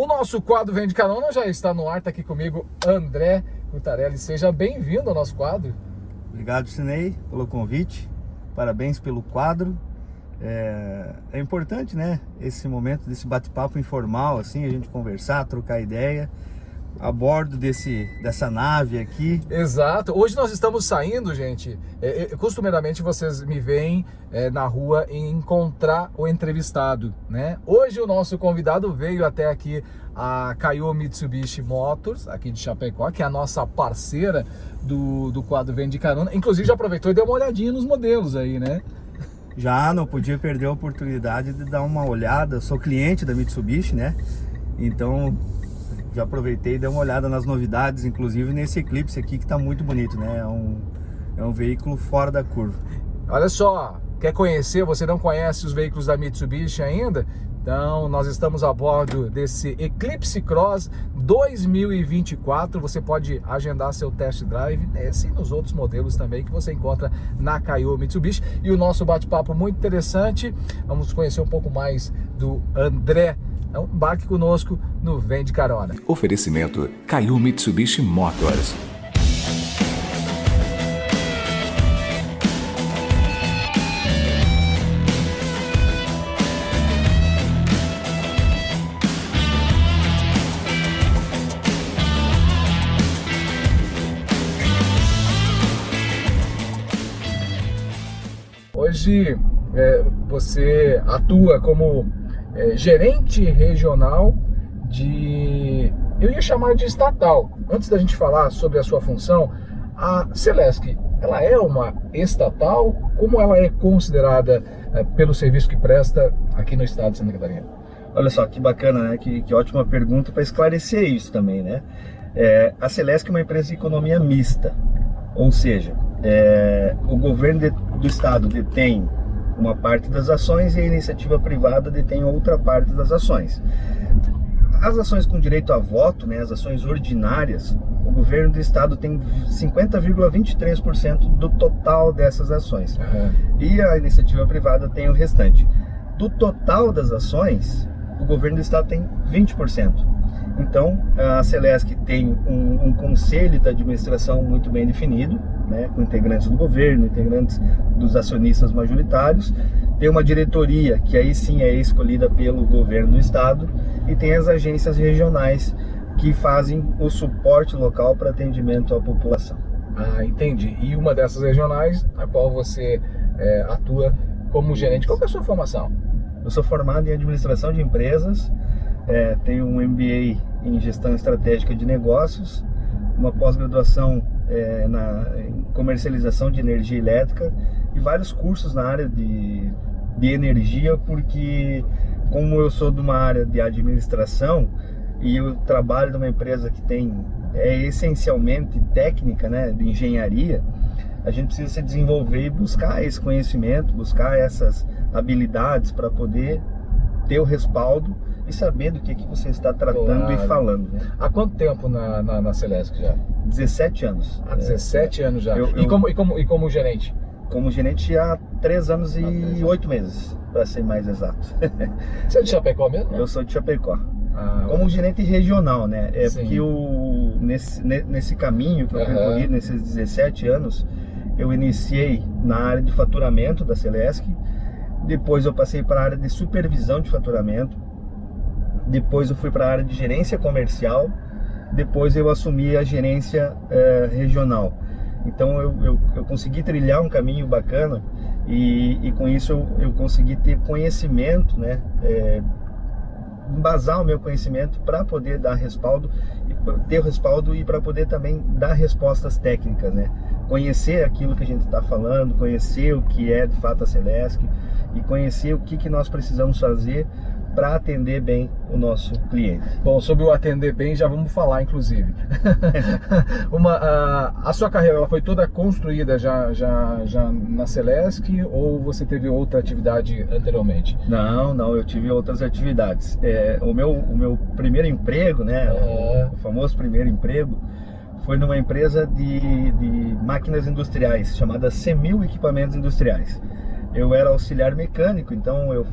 nosso quadro Vem de Carona já está no ar, está aqui comigo André Curtarelli. Seja bem-vindo ao nosso quadro. Obrigado, Sinei, pelo convite. Parabéns pelo quadro. É importante, né? Esse momento desse bate-papo informal, assim, a gente conversar, trocar ideia a bordo dessa nave aqui. Exato. Hoje nós estamos saindo, gente. Costumeiramente vocês me veem na rua e encontrar o entrevistado, né? Hoje o nosso convidado veio até aqui a Kaiô Mitsubishi Motors, aqui de Chapecó, que é a nossa parceira do quadro Vem de Carona. Inclusive já aproveitou e deu uma olhadinha nos modelos aí, né? Já não podia perder a oportunidade de dar uma olhada. Sou cliente da Mitsubishi, né? Então já aproveitei e dei uma olhada nas novidades, inclusive nesse Eclipse aqui que está muito bonito, né? É um veículo fora da curva. Olha só, quer conhecer? Você não conhece os veículos da Mitsubishi ainda? Então nós estamos a bordo desse Eclipse Cross 2024. Você pode agendar seu test drive nesse e nos outros modelos também que você encontra na Kaiô Mitsubishi. E o nosso bate-papo muito interessante. Vamos conhecer um pouco mais do André. Então, embarque conosco no Vem de Carona. Oferecimento Kaiô Mitsubishi Motors. Hoje você atua como gerente regional eu ia chamar de estatal. Antes da gente falar sobre a sua função, a Celesc, ela é uma estatal? Como ela é considerada pelo serviço que presta aqui no estado de Santa Catarina? Olha só, que bacana, né? Que ótima pergunta para esclarecer isso também, né? A Celesc é uma empresa de economia mista, ou seja, o governo do estado detém uma parte das ações e a iniciativa privada detém outra parte das ações. As ações com direito a voto, né, as ações ordinárias, o governo do estado tem 50,23% do total dessas ações. E a iniciativa privada tem o restante. Do total das ações, o governo do estado tem 20%. Então, a Celesc tem um conselho de administração muito bem definido, né, com integrantes do governo, integrantes dos acionistas majoritários. Tem uma diretoria que aí sim é escolhida pelo governo do estado e tem as agências regionais que fazem o suporte local para atendimento à população. Ah, entendi. E uma dessas regionais, a qual você atua como gerente. Qual que é a sua formação? Eu sou formado em administração de empresas, tenho um MBA em gestão estratégica de negócios, uma pós-graduação em comercialização de energia elétrica e vários cursos na área de energia, porque como eu sou de uma área de administração e eu trabalho numa empresa que é essencialmente técnica, né, de engenharia, a gente precisa se desenvolver e buscar esse conhecimento, buscar essas habilidades para poder ter o respaldo e saber do que você está tratando e falando. Né? Há quanto tempo na Celesc já? 17 anos. Há 17 anos já. E como gerente? Como gerente há 3 anos e 8 meses, para ser mais exato. Você é de Chapecó mesmo? Eu sou de Chapecó. Como gerente regional, né? Porque nesse caminho que eu percorri, nesses 17 anos, eu iniciei na área de faturamento da Celesc, depois eu passei para a área de supervisão de faturamento, depois eu fui para a área de gerência comercial, depois eu assumi a gerência regional. Então eu consegui trilhar um caminho bacana e com isso eu consegui ter conhecimento, né? Embasar o meu conhecimento para poder dar respaldo, ter o respaldo e para poder também dar respostas técnicas, né? Conhecer aquilo que a gente está falando, conhecer o que é de fato a Celesc e conhecer o que nós precisamos fazer para atender bem o nosso cliente. Bom, sobre o atender bem já vamos falar, inclusive. A sua carreira ela foi toda construída já na Celesc ou você teve outra atividade anteriormente? Não, eu tive outras atividades. O meu primeiro emprego, né, o famoso primeiro emprego, foi numa empresa de máquinas industriais chamada Semil Equipamentos Industriais. Eu era auxiliar mecânico, então eu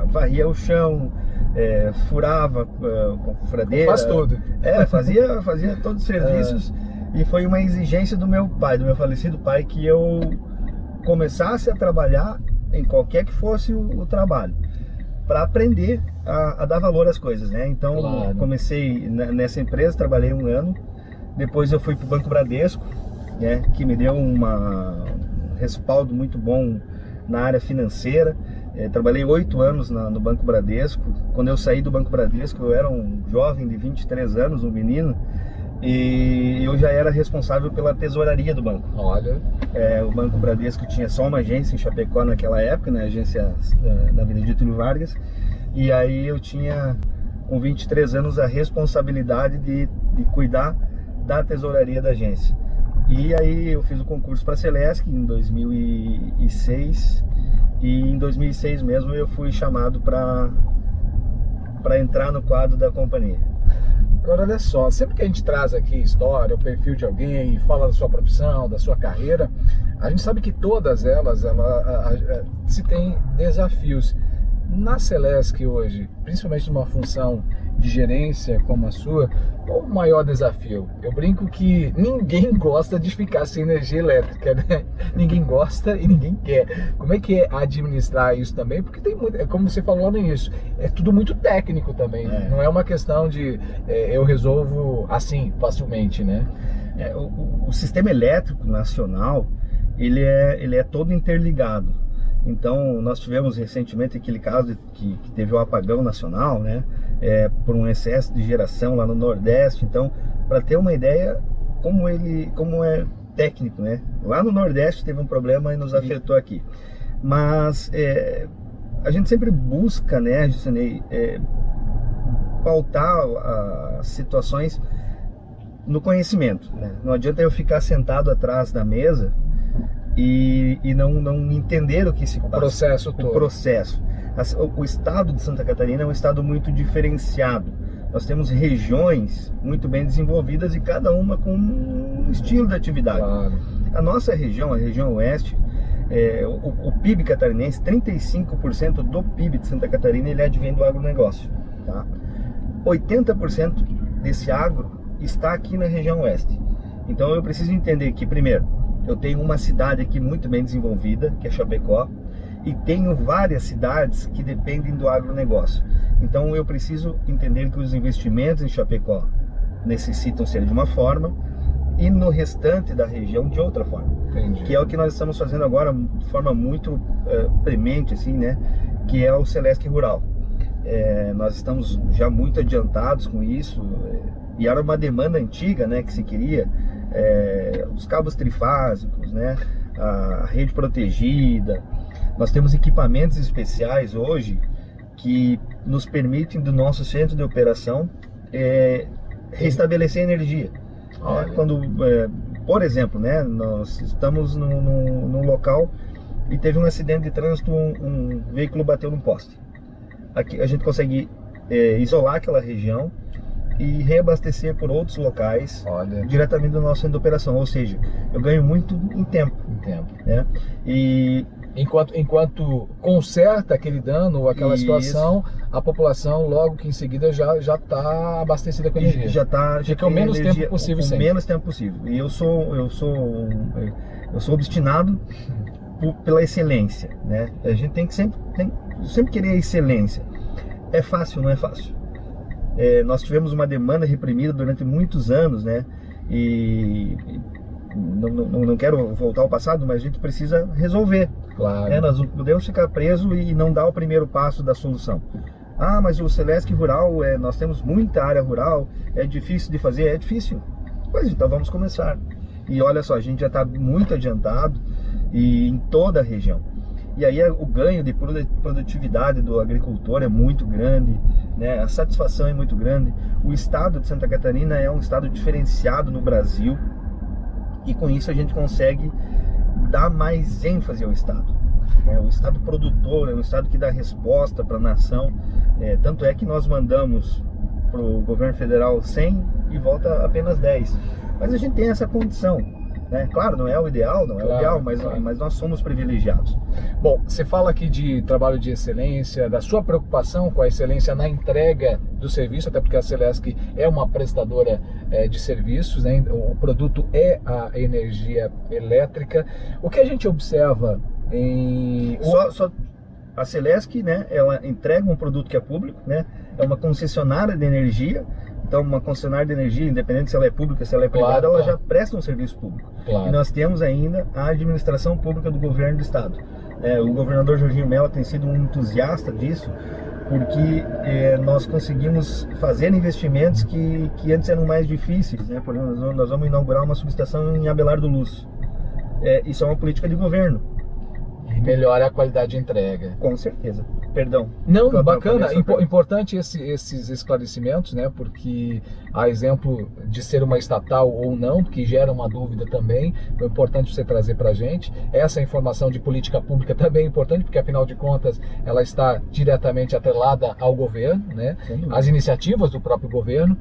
varria o chão, furava com furadeira. Faz tudo. Fazia todos os serviços. E foi uma exigência do meu falecido pai, que eu começasse a trabalhar em qualquer que fosse o trabalho, para aprender a dar valor às coisas, né? Então, claro. Comecei nessa empresa, trabalhei 1 ano, depois eu fui para o Banco Bradesco, né, que me deu um respaldo muito bom na área financeira. Trabalhei 8 anos no Banco Bradesco. Quando eu saí do Banco Bradesco, eu era um jovem de 23 anos, um menino, e eu já era responsável pela tesouraria do banco. Olha. O Banco Bradesco tinha só uma agência em Chapecó naquela época, né? Agência na Avenida Getúlio Vargas. E aí eu tinha, com 23 anos, a responsabilidade de cuidar da tesouraria da agência. E aí eu fiz o concurso para a Celesc em 2006. E em 2006 mesmo eu fui chamado para entrar no quadro da companhia. Agora olha só, sempre que a gente traz aqui história, o perfil de alguém, fala da sua profissão, da sua carreira, a gente sabe que todas elas se tem desafios. Na Celesc hoje, principalmente numa função de gerência como a sua, qual o maior desafio? Eu brinco que ninguém gosta de ficar sem energia elétrica, né? Ninguém gosta e ninguém quer. Como é que é administrar isso também? Porque tem muito, como você falou lá no início, é tudo muito técnico também. Não é uma questão de eu resolvo assim, facilmente, né? O sistema elétrico nacional, ele é todo interligado. Então, nós tivemos recentemente aquele caso que teve o apagão nacional, né? Por um excesso de geração lá no Nordeste. Então, para ter uma ideia como é técnico, né? Lá no Nordeste teve um problema e nos afetou aqui. Mas a gente sempre busca, né, Gisanei, pautar as situações no conhecimento, né? Não adianta eu ficar sentado atrás da mesa e não entender o que se passa. O processo. O estado de Santa Catarina é um estado muito diferenciado. Nós temos regiões muito bem desenvolvidas e cada uma com um estilo de atividade. Claro. A nossa região, a região oeste, o PIB catarinense, 35% do PIB de Santa Catarina, ele advém do agronegócio. Tá? 80% desse agro está aqui na região oeste. Então eu preciso entender que, primeiro, eu tenho uma cidade aqui muito bem desenvolvida, que é Chapecó, e tenho várias cidades que dependem do agronegócio. Então eu preciso entender que os investimentos em Chapecó necessitam ser de uma forma e no restante da região de outra forma. Entendi. Que é o que nós estamos fazendo agora de forma muito premente, assim, né? Que é o Celesc Rural. Nós estamos já muito adiantados com isso, e era uma demanda antiga, né, que se queria. Os cabos trifásicos, né, a rede protegida. Nós temos equipamentos especiais hoje que nos permitem, do nosso centro de operação, restabelecer a energia. Quando, por exemplo, né, nós estamos num local e teve um acidente de trânsito, um veículo bateu num poste. Aqui a gente consegue isolar aquela região e reabastecer por outros locais. Olha. Diretamente do nosso centro de operação. Ou seja, eu ganho muito em tempo. Né? E enquanto conserta aquele dano ou aquela situação, a população logo que em seguida já está abastecida com energia. Já fica o menos tempo possível sempre. O menos tempo possível. E eu sou obstinado pela excelência, né? A gente tem que sempre querer a excelência. É fácil? Não é fácil. Nós tivemos uma demanda reprimida durante muitos anos, né? E não quero voltar ao passado, mas a gente precisa resolver. Claro. Nós não podemos ficar presos e não dar o primeiro passo da solução. Mas o Celesc Rural, nós temos muita área rural, é difícil de fazer, é difícil. Pois então vamos começar. E olha só, a gente já está muito adiantado e em toda a região. E aí o ganho de produtividade do agricultor é muito grande, né? A satisfação é muito grande. O estado de Santa Catarina é um estado diferenciado no Brasil e com isso a gente consegue dar mais ênfase ao estado. O estado produtor é um estado que dá resposta para a nação. Tanto é que nós mandamos para o governo federal 100 e volta apenas 10. Mas a gente tem essa condição. né? Claro, não é o ideal, não é o ideal, mas nós somos privilegiados. Bom, você fala aqui de trabalho de excelência, da sua preocupação com a excelência na entrega do serviço, até porque a Celesc é uma prestadora de serviços, né? O produto é a energia elétrica. O que a gente observa em... A Celesc, né, ela entrega um produto que é público, né? É uma concessionária de energia. Então, uma concessionária de energia, independente se ela é pública, se ela é privada, ela já presta um serviço público. E nós temos ainda a administração pública do governo do estado. O governador Jorginho Mello tem sido um entusiasta disso, porque nós conseguimos fazer investimentos que antes eram mais difíceis, né? Por exemplo, nós vamos inaugurar uma subestação em Abelardo Luz. Isso é uma política de governo. E melhora a qualidade de entrega. Com certeza. Perdão. Não, bacana, importante esses esclarecimentos, né? Porque a exemplo de ser uma estatal ou não, que gera uma dúvida também, é importante você trazer para a gente. Essa informação de política pública também é importante, porque afinal de contas ela está diretamente atrelada ao governo, né? As iniciativas do próprio governo.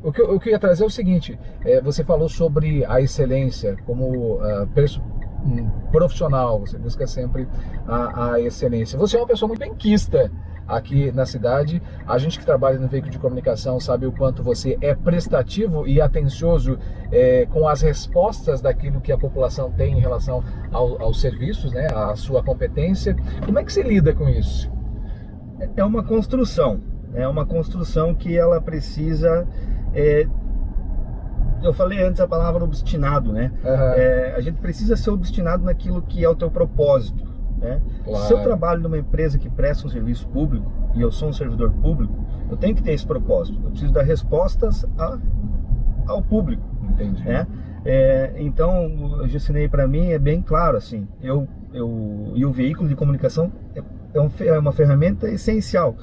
O que eu ia trazer é o seguinte, você falou sobre a excelência como profissional, você busca sempre a excelência. Você é uma pessoa muito benquista aqui na cidade. A gente que trabalha no veículo de comunicação sabe o quanto você é prestativo e atencioso com as respostas daquilo que a população tem em relação aos serviços, né, a sua competência. Como é que você lida com isso? É uma construção que ela precisa... Eu falei antes a palavra obstinado, né? A gente precisa ser obstinado naquilo que é o teu propósito, né? Se eu trabalho numa empresa que presta um serviço público e eu sou um servidor público, eu tenho que ter esse propósito. Eu preciso dar respostas ao público. Entendi. Né? Então, o Gicinei, para mim, é bem claro, assim, e o veículo de comunicação é uma ferramenta essencial.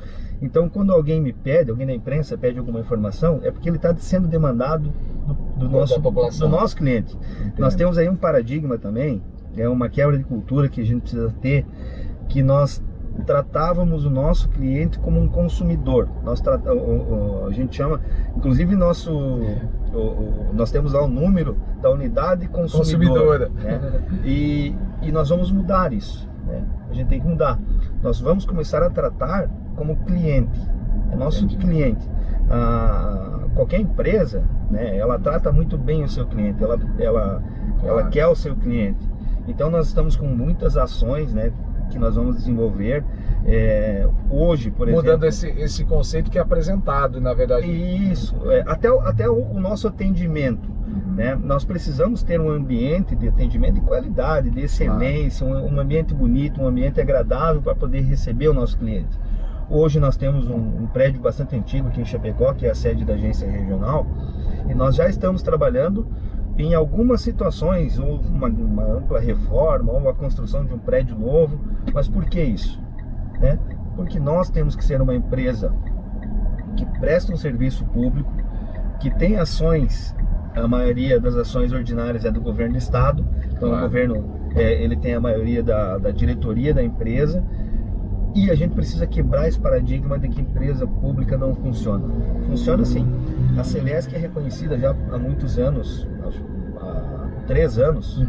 Então, quando alguém da imprensa pede alguma informação, é porque ele está sendo demandado do nosso cliente. Entendo. Nós temos aí um paradigma também, uma quebra de cultura que a gente precisa ter, que nós tratávamos o nosso cliente como um consumidor. A gente chama, inclusive nós temos lá o número da unidade consumidora. Né? E nós vamos mudar isso, né? A gente tem que mudar. Nós vamos começar a tratar como cliente, é nosso cliente. Qualquer empresa, né, ela trata muito bem o seu cliente, ela quer o seu cliente. Então nós estamos com muitas ações, né, que nós vamos desenvolver hoje, por exemplo. Mudando esse conceito que é apresentado, na verdade. Isso, até o nosso atendimento. Né? Nós precisamos ter um ambiente de atendimento de qualidade, de excelência, um ambiente bonito, um ambiente agradável para poder receber o nosso cliente. Hoje nós temos um prédio bastante antigo aqui em Chapecó, que é a sede da agência regional, e nós já estamos trabalhando em algumas situações, ou uma ampla reforma, ou a construção de um prédio novo. Mas por que isso? Né? Porque nós temos que ser uma empresa que presta um serviço público, que tem ações, a maioria das ações ordinárias é do governo do estado, então o governo ele tem a maioria da diretoria da empresa, e a gente precisa quebrar esse paradigma de que empresa pública não funciona. Funciona assim. A Celesc é reconhecida já há muitos anos, há 3 anos,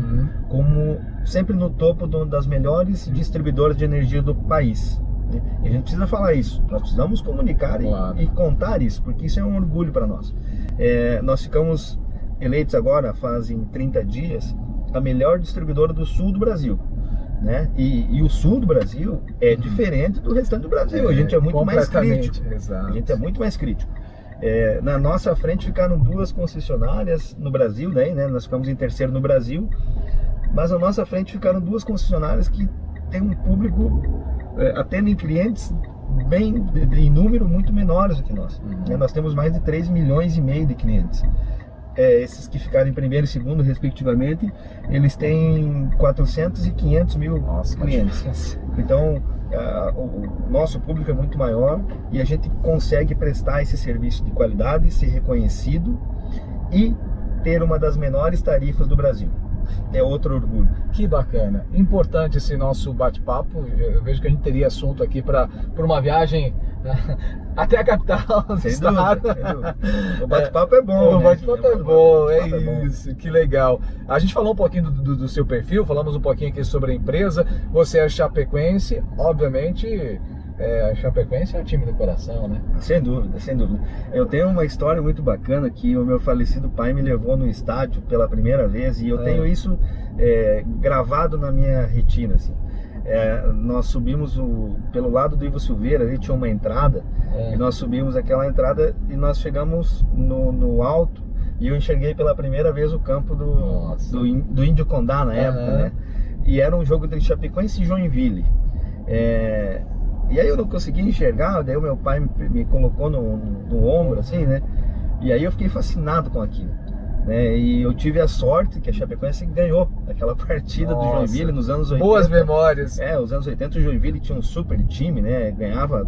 como sempre no topo das melhores distribuidoras de energia do país. E a gente precisa falar isso, nós precisamos comunicar e contar isso, porque isso é um orgulho para nós. Nós ficamos eleitos agora, fazem 30 dias, a melhor distribuidora do sul do Brasil. Né? E o sul do Brasil é diferente do restante do Brasil. A gente é muito mais crítico. Exato. A gente é muito mais crítico. Na nossa frente ficaram 2 concessionárias no Brasil, né? Nós ficamos em terceiro no Brasil, mas na nossa frente ficaram 2 concessionárias que têm um público, atendem clientes em número muito menores do que nós. Nós temos mais de 3,5 milhões de clientes. Esses que ficaram em primeiro e segundo, respectivamente, eles têm 400 e 500 mil clientes. Então, o nosso público é muito maior e a gente consegue prestar esse serviço de qualidade, ser reconhecido e ter uma das menores tarifas do Brasil. É outro orgulho. Que bacana. Importante esse nosso bate-papo. Eu vejo que a gente teria assunto aqui para uma viagem Até a capital do Sem estado. dúvida, sem dúvida. O bate-papo é bom, O né? bate-papo é bom, é bate-papo é bom. isso, que legal. A gente falou um pouquinho do seu perfil, falamos um pouquinho aqui sobre a empresa. Você é chapecoense, obviamente, a Chapecoense é o time do coração, né? Sem dúvida, sem dúvida. Eu tenho uma história muito bacana que o meu falecido pai me levou no estádio pela primeira vez e eu tenho isso gravado na minha retina, assim. Nós subimos pelo lado do Ivo Silveira, ali tinha uma entrada e nós subimos aquela entrada e nós chegamos no alto e eu enxerguei pela primeira vez o campo do Índio Condá na época, né? E era um jogo entre Chapecoense e Joinville. E aí eu não consegui enxergar, daí o meu pai me colocou no ombro, assim, né? E aí eu fiquei fascinado com aquilo, né? E eu tive a sorte que a Chapecoense ganhou aquela partida do Joinville nos anos 80. Boas memórias. Os anos 80 o Joinville tinha um super time, né? Ganhava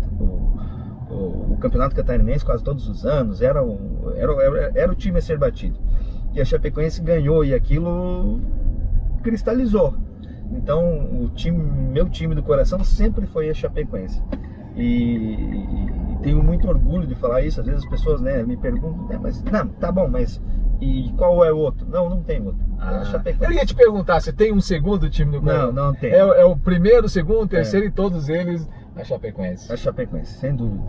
o Campeonato Catarinense quase todos os anos, era o time a ser batido. E a Chapecoense ganhou e aquilo cristalizou. Então, meu time do coração sempre foi a Chapecoense. E tenho muito orgulho de falar isso. Às vezes as pessoas, né, me perguntam, mas não, tá bom, mas e qual é o outro? Não tem outro. É a Chapecoense. Eu ia te perguntar, você tem um segundo time do coração? Não tem. É o primeiro, segundo, terceiro e todos eles a Chapecoense. A Chapecoense, sem dúvida.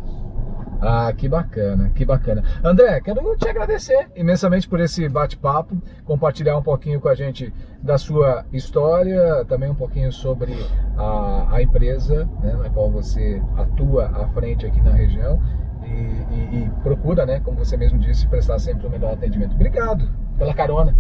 Ah, que bacana, que bacana. André, quero te agradecer imensamente por esse bate-papo, compartilhar um pouquinho com a gente da sua história, também um pouquinho sobre a empresa, né, na qual você atua à frente aqui na região e procura, né, como você mesmo disse, prestar sempre o melhor atendimento. Obrigado pela carona.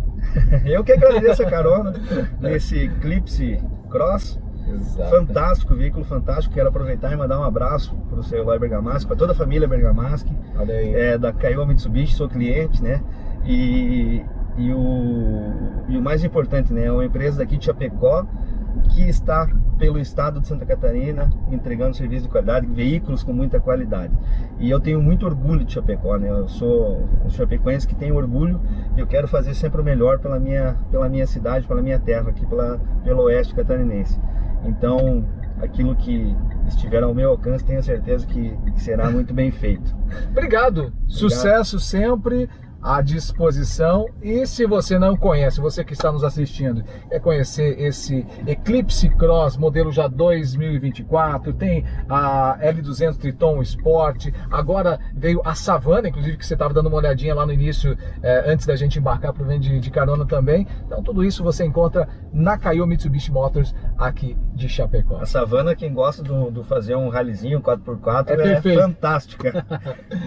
Eu que agradeço a carona nesse Eclipse Cross. Exato. Fantástico, veículo fantástico. Quero aproveitar e mandar um abraço para o seu Eloy Bergamaschi, para toda a família Bergamaschi. Olha aí. Da Caioa Mitsubishi, sou cliente, né? E o mais importante, né? É uma empresa daqui de Chapecó que está pelo estado de Santa Catarina entregando serviço de qualidade, veículos com muita qualidade. E eu tenho muito orgulho de Chapecó, né? Eu sou um chapecoense que tem orgulho e eu quero fazer sempre o melhor pela minha cidade, pela minha terra, aqui pelo oeste catarinense. Então, aquilo que estiver ao meu alcance, tenho certeza que será muito bem feito. Obrigado. Sucesso sempre à disposição. E se você não conhece, você que está nos assistindo, quer conhecer esse Eclipse Cross modelo já 2024, tem a L200 Triton Sport, agora veio a Savana, inclusive, que você estava dando uma olhadinha lá no início, antes da gente embarcar para o vende de carona também. Então tudo isso você encontra na Caioa Mitsubishi Motors aqui de Chapecó. A Savana, quem gosta do fazer um rallyzinho 4x4, é fantástica.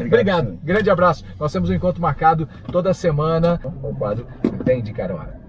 Obrigado, grande abraço. Nós temos um encontro marcado toda semana, o quadro Vende Carona.